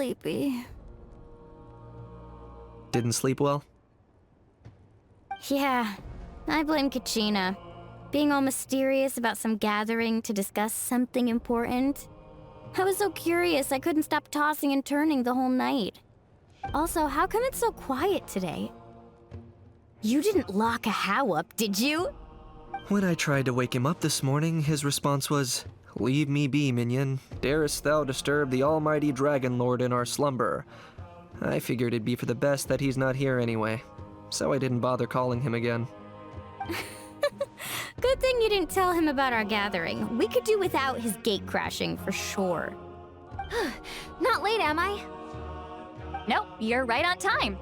sleepy. Didn't sleep well? Yeah, I blame Kachina. Being all mysterious about some gathering to discuss something important. I was so curious I couldn't stop tossing and turning the whole night. Also, how come it's so quiet today? You didn't lock a How up, did you? When I tried to wake him up this morning, his response was, "Leave me be, minion. Darest thou disturb the almighty Dragon Lord in our slumber?" I figured it'd be for the best that he's not here anyway, so I didn't bother calling him again. Good thing you didn't tell him about our gathering. We could do without his gate crashing for sure. Not late, am I? Nope, you're right on time.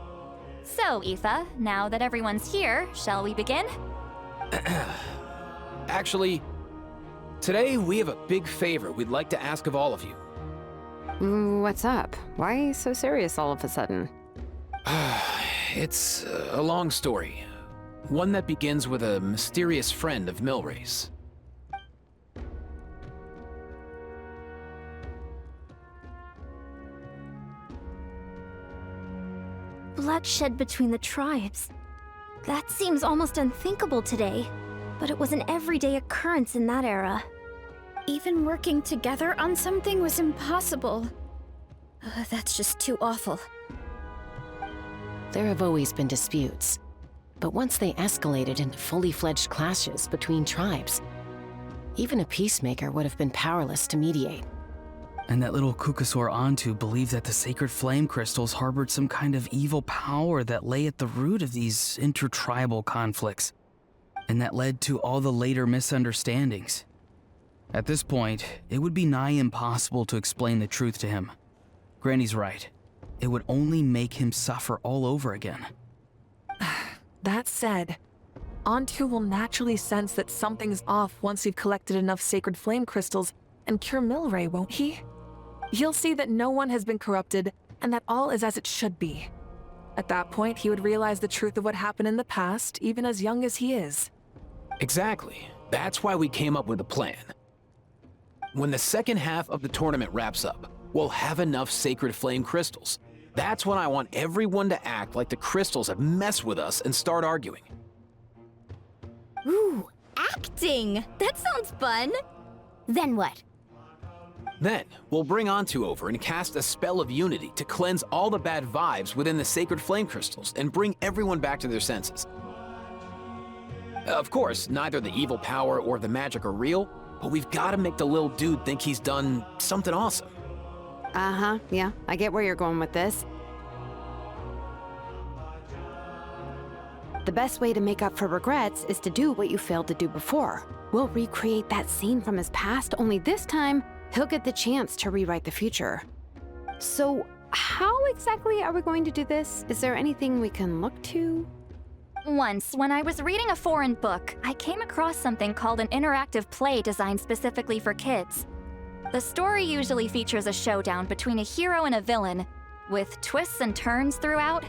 So, Aoife, now that everyone's here, shall we begin? Actually, today we have a big favor we'd like to ask of all of you. What's up? Why so serious all of a sudden? It's a long story. One that begins with a mysterious friend of Milray's. Bloodshed between the tribes. That seems almost unthinkable today, but it was an everyday occurrence in that era. Even working together on something was impossible. That's just too awful. There have always been disputes, but once they escalated into fully fledged clashes between tribes, even a peacemaker would have been powerless to mediate. And that little Kukasaur Antu believed that the sacred flame crystals harbored some kind of evil power that lay at the root of these intertribal conflicts, and that led to all the later misunderstandings. At this point, it would be nigh impossible to explain the truth to him. Granny's right. It would only make him suffer all over again. That said, Antu will naturally sense that something's off once we've collected enough sacred flame crystals and cure Milray, won't he? He'll see that no one has been corrupted and that all is as it should be. At that point, he would realize the truth of what happened in the past, even as young as he is. Exactly. That's why we came up with a plan. When the second half of the tournament wraps up, we'll have enough sacred flame crystals. That's when I want everyone to act like the crystals have messed with us and start arguing. Ooh, acting! That sounds fun! Then what? Then, we'll bring Antu over and cast a spell of unity to cleanse all the bad vibes within the sacred flame crystals and bring everyone back to their senses. Of course, neither the evil power or the magic are real, but we've got to make the little dude think he's done something awesome. Uh-huh, yeah, I get where you're going with this. The best way to make up for regrets is to do what you failed to do before. We'll recreate that scene from his past, only this time, he'll get the chance to rewrite the future. So, how exactly are we going to do this? Is there anything we can look to? Once, when I was reading a foreign book, I came across something called an interactive play designed specifically for kids. The story usually features a showdown between a hero and a villain, with twists and turns throughout.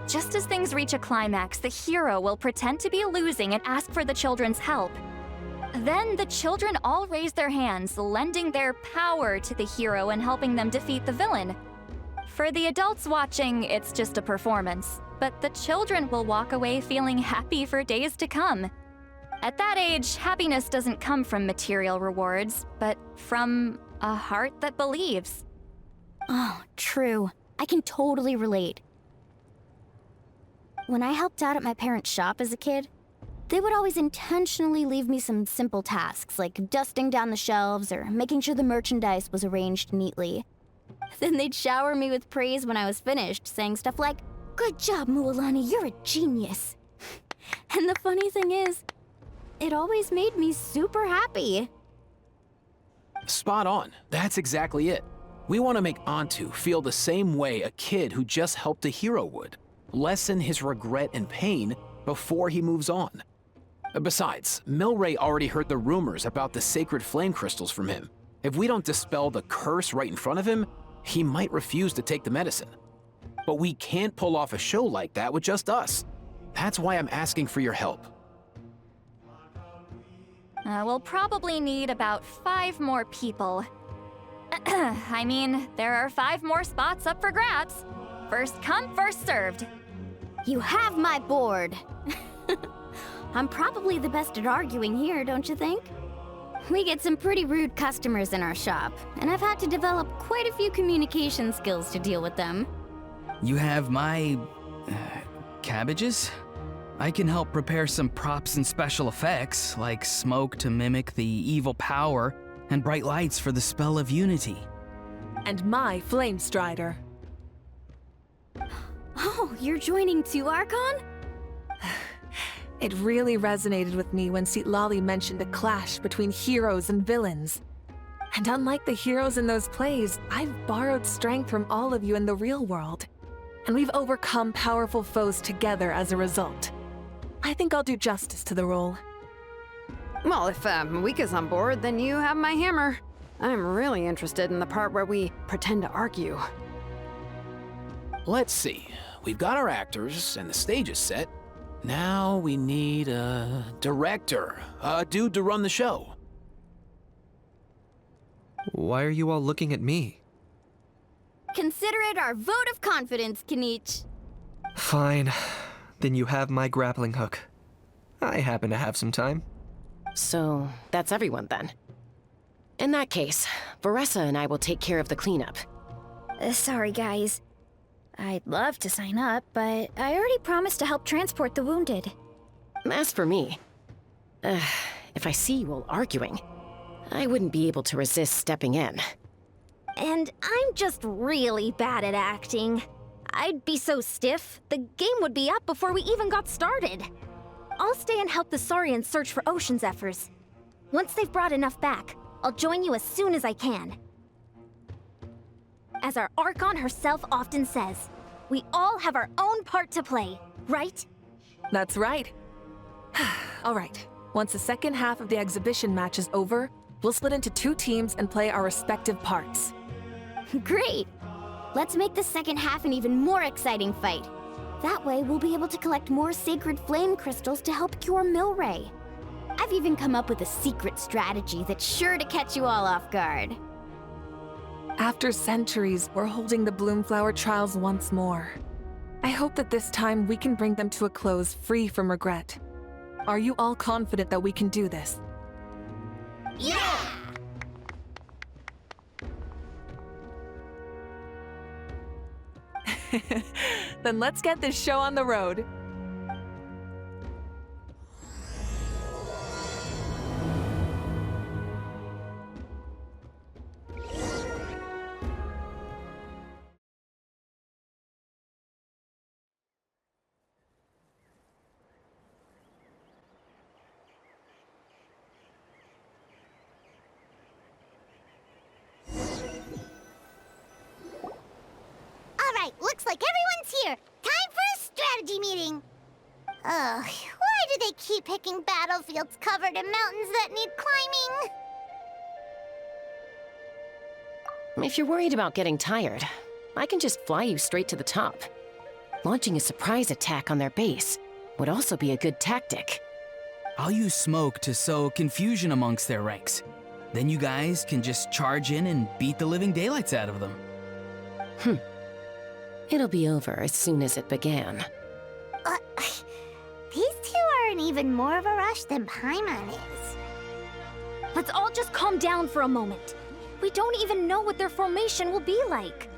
Just as things reach a climax, the hero will pretend to be losing and ask for the children's help. Then the children all raise their hands, lending their power to the hero and helping them defeat the villain. For the adults watching, it's just a performance, but the children will walk away feeling happy for days to come. At that age, happiness doesn't come from material rewards, but from a heart that believes. Oh, true. I can totally relate. When I helped out at my parents' shop as a kid, they would always intentionally leave me some simple tasks, like dusting down the shelves or making sure the merchandise was arranged neatly. Then they'd shower me with praise when I was finished, saying stuff like, "Good job, Mualani, you're a genius." And the funny thing is, it always made me super happy. Spot on. That's exactly it. We want to make Antu feel the same way a kid who just helped a hero would. Lessen his regret and pain before he moves on. Besides, Milray already heard the rumors about the sacred flame crystals from him. If we don't dispel the curse right in front of him, he might refuse to take the medicine. But we can't pull off a show like that with just us. That's why I'm asking for your help. We'll probably need about 5 more people. I mean, there are 5 more spots up for grabs. First come, first served. You have my board. I'm probably the best at arguing here, don't you think? We get some pretty rude customers in our shop, and I've had to develop quite a few communication skills to deal with them. You have my... cabbages? I can help prepare some props and special effects, like smoke to mimic the evil power, and bright lights for the spell of unity. And my flame strider. Oh, you're joining too, Archon? It really resonated with me when Lali mentioned a clash between heroes and villains. And unlike the heroes in those plays, I've borrowed strength from all of you in the real world. And we've overcome powerful foes together as a result. I think I'll do justice to the role. Well, if Mika's on board, then you have my hammer. I'm really interested in the part where we pretend to argue. Let's see. We've got our actors, and the stage is set. Now we need a director, a dude to run the show. Why are you all looking at me? Consider it our vote of confidence, Kanich. Fine. Then you have my grappling hook. I happen to have some time. So, that's everyone then. In that case, Varessa and I will take care of the cleanup. Sorry, guys. I'd love to sign up, but I already promised to help transport the wounded. As for me, if I see you all arguing, I wouldn't be able to resist stepping in. And I'm just really bad at acting. I'd be so stiff, the game would be up before we even got started. I'll stay and help the Saurians search for ocean zephyrs. Once they've brought enough back, I'll join you as soon as I can. As our Archon herself often says, we all have our own part to play, right? That's right. All right. Once the second half of the exhibition match is over, we'll split into 2 teams and play our respective parts. Great! Let's make the second half an even more exciting fight. That way, we'll be able to collect more sacred flame crystals to help cure Milray. I've even come up with a secret strategy that's sure to catch you all off guard. After centuries, we're holding the Bloomflower trials once more. I hope that this time we can bring them to a close free from regret. Are you all confident that we can do this? Yeah! Then let's get this show on the road. Looks like everyone's here. Time for a strategy meeting. Ugh, why do they keep picking battlefields covered in mountains that need climbing? If you're worried about getting tired, I can just fly you straight to the top. Launching a surprise attack on their base would also be a good tactic. I'll use smoke to sow confusion amongst their ranks. Then you guys can just charge in and beat the living daylights out of them. It'll be over as soon as it began. These 2 are in even more of a rush than Paimon is. Let's all just calm down for a moment. We don't even know what their formation will be like.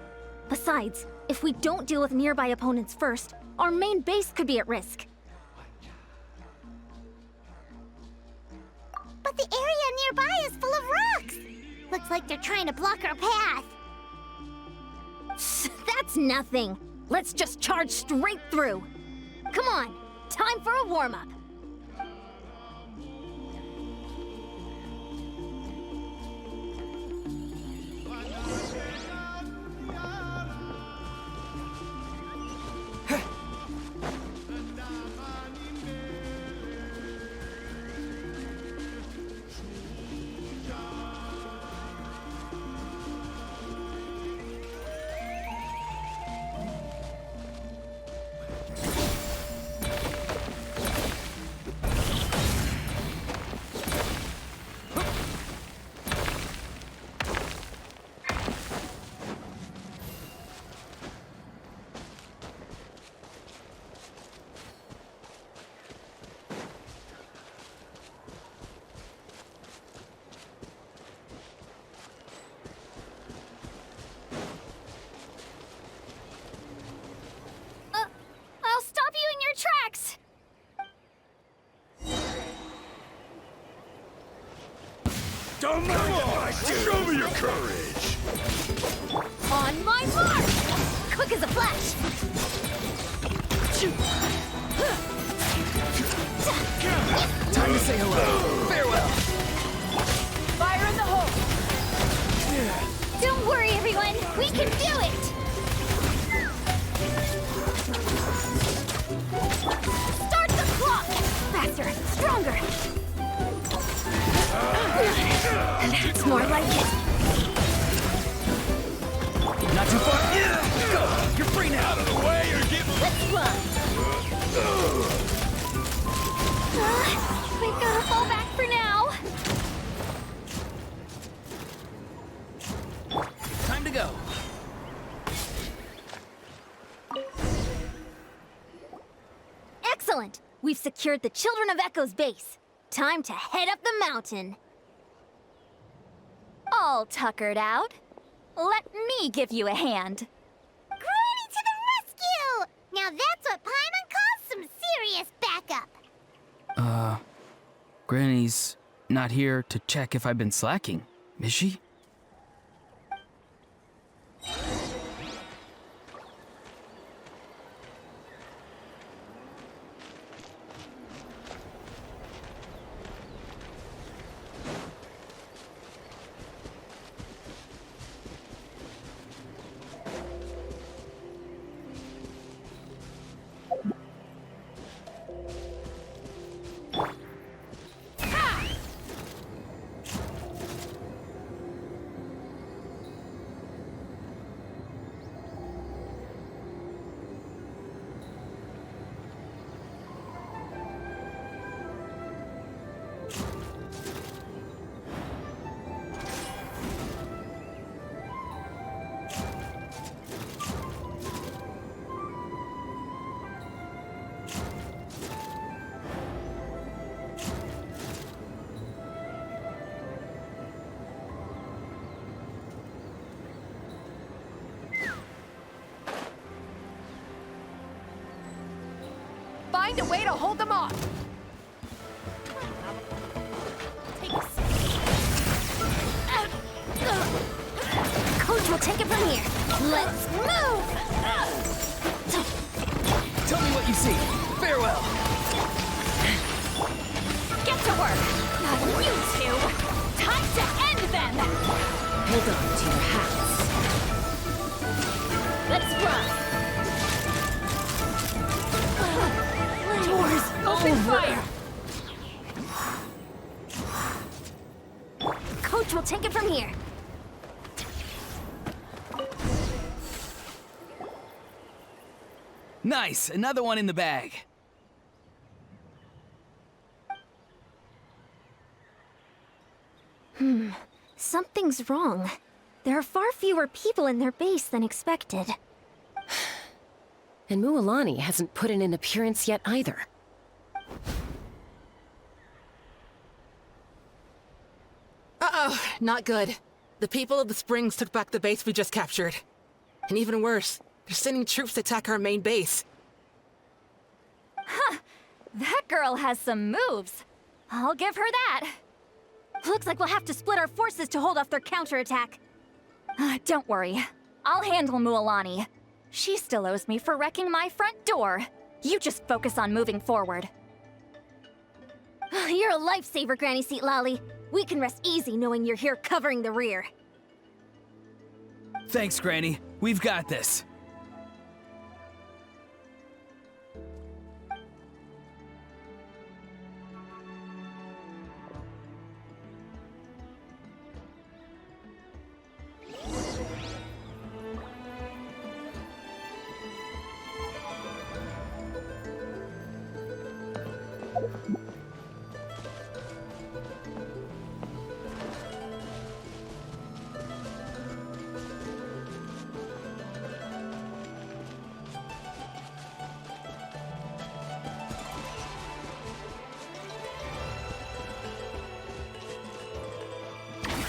Besides, if we don't deal with nearby opponents first, our main base could be at risk. But the area nearby is full of rocks. Looks like they're trying to block our path. That's nothing. Let's just charge straight through. Come on, time for a warm-up. Don't mind if I do. Show me your courage. On my mark! Quick as a flash! Time to say hello. Farewell. Fire in the hole! Don't worry, everyone! We can do it! Start the clock! Faster, stronger! That's more like it! Not too far. Go. You're free now. Out of the way or get... Let's fly! We've got to fall back for now! Time to go. Excellent! We've secured the Children of Echo's base. Time to head up the mountain. All tuckered out. Let me give you a hand. Granny to the rescue! Now that's what Paimon calls some serious backup. Granny's not here to check if I've been slacking, is she? Find a way to hold them off! Coach will take it from here. Let's move! Tell me what you see. Farewell. Get to work. Not you two. Time to end them. Hold on to your hats. Let's run! Doors, open fire! Coach will take it from here. Nice. Another one in the bag. Something's wrong. There are far fewer people in their base than expected. And Mualani hasn't put in an appearance yet either. Uh-oh, not good. The people of the Springs took back the base we just captured. And even worse, they're sending troops to attack our main base. That girl has some moves. I'll give her that. Looks like we'll have to split our forces to hold off their counterattack. Don't worry. I'll handle Mualani. She still owes me for wrecking my front door. You just focus on moving forward. You're a lifesaver, Granny Seat Lolly. We can rest easy knowing you're here covering the rear. Thanks, Granny. We've got this.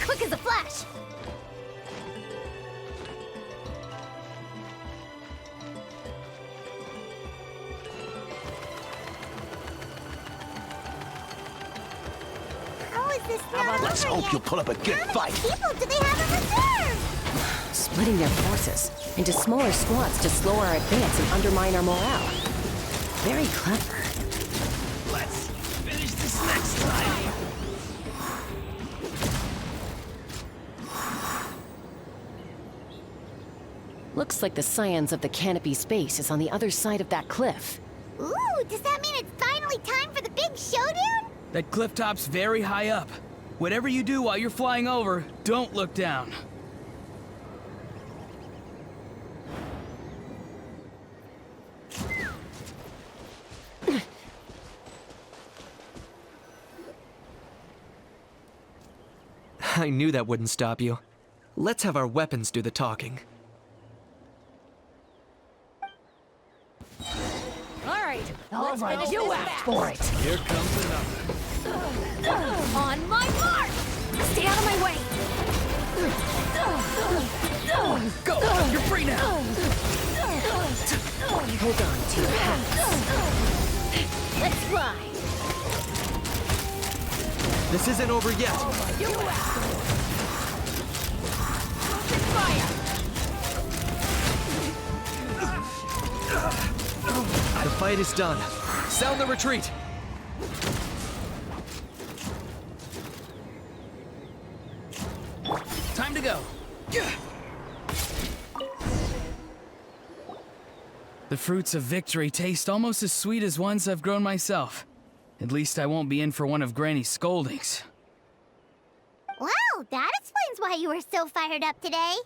Quick as a flash! How is this not Let's over hope yet. you'll put up a good How fight. many people do they have in reserve? Splitting their forces into smaller squads to slow our advance and undermine our morale. Very clever. Let's finish this next time. Looks like the scions of the canopy space is on the other side of that cliff. Ooh, does that mean it's finally time for the big showdown? That cliff top's very high up. Whatever you do while you're flying over, don't look down. I knew that wouldn't stop you. Let's have our weapons do the talking. You asked for it. Here comes another. On my mark! Stay out of my way! Go! You're free now! Hold on to your hats. Let's fly! This isn't over yet. The fight is done. Sound the retreat. Time to go. The fruits of victory taste almost as sweet as ones I've grown myself. At least I won't be in for one of Granny's scoldings. Wow, that explains why you were so fired up today.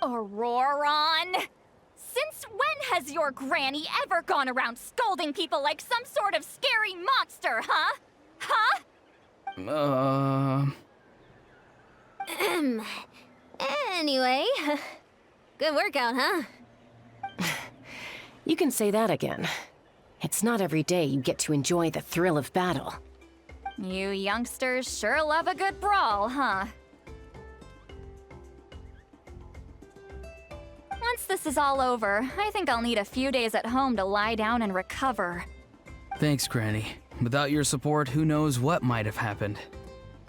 Auroron! Since when has your granny ever gone around scolding people like some sort of scary monster, huh? Huh? Anyway, good workout, huh? You can say that again. It's not every day you get to enjoy the thrill of battle. You youngsters sure love a good brawl, huh? Once this is all over, I think I'll need a few days at home to lie down and recover. Thanks, Granny. Without your support, who knows what might have happened.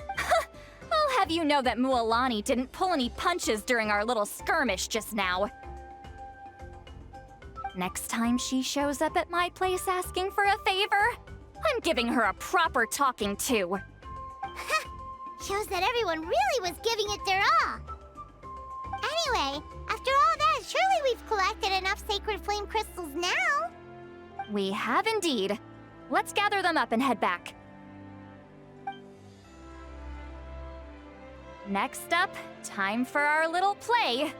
I'll have you know that Mualani didn't pull any punches during our little skirmish just now. Next time she shows up at my place asking for a favor, I'm giving her a proper talking to. Shows that everyone really was giving it their all. Anyway, after all that, surely we've collected enough sacred flame crystals now. We have indeed. Let's gather them up and head back. Next up, time for our little play.